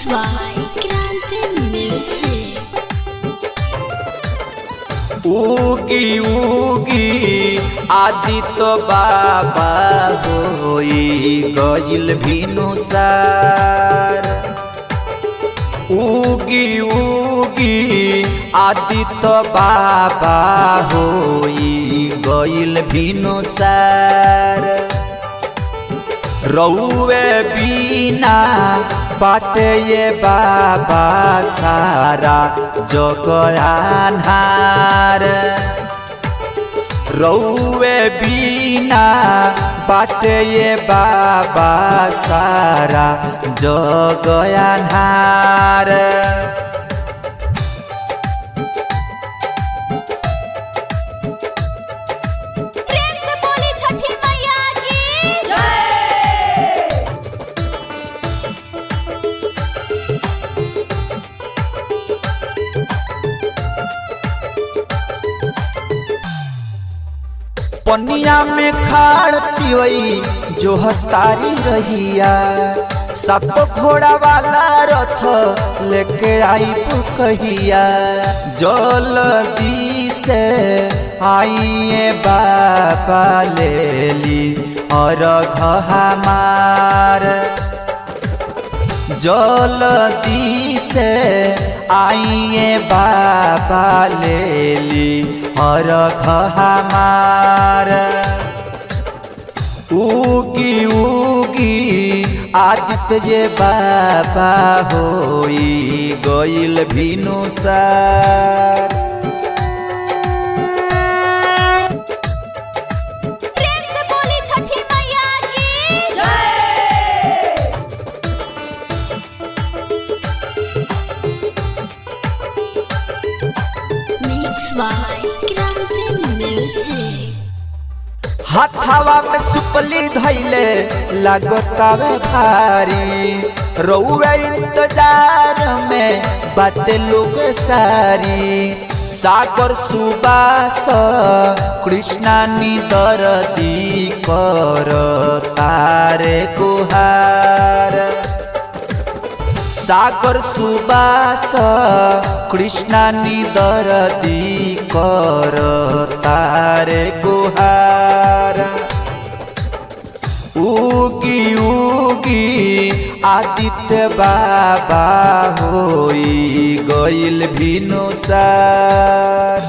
by Grande Music. उगी उगी आदित्य बाबा होई गइल भिनुसार। उगी उगी आदित्य बाबा होई गइल भिनुसार। रउए बिना बाटे ये बाबा सारा जग अन्हार। रउए बिना बाटे ये बाबा सारा जग अन्हार। पनिया में खाड़ती वही जो हतारी रहिया। सब घोड़ा वाला रथ लेके आई पुकहिया। जल्दी से आइए बाबा ले ली और हमार। जल्दी से आइए बाबा ले ली और हमार। उगी उगी आदित्य ये बाबा होई गइल भिनुसार। By Grande Music. हाथावा में सुपली धैले लगतावे भारी। रउए इंतजार में बाटे लोग सारी। सागर सुबास कृष्णा निदरदी कर तारे गुहार। सागर सुबास कृष्णा निदरदी कर तारे गुहार। उगी उगी आदित्य बाबा होई गइल भिनुसार।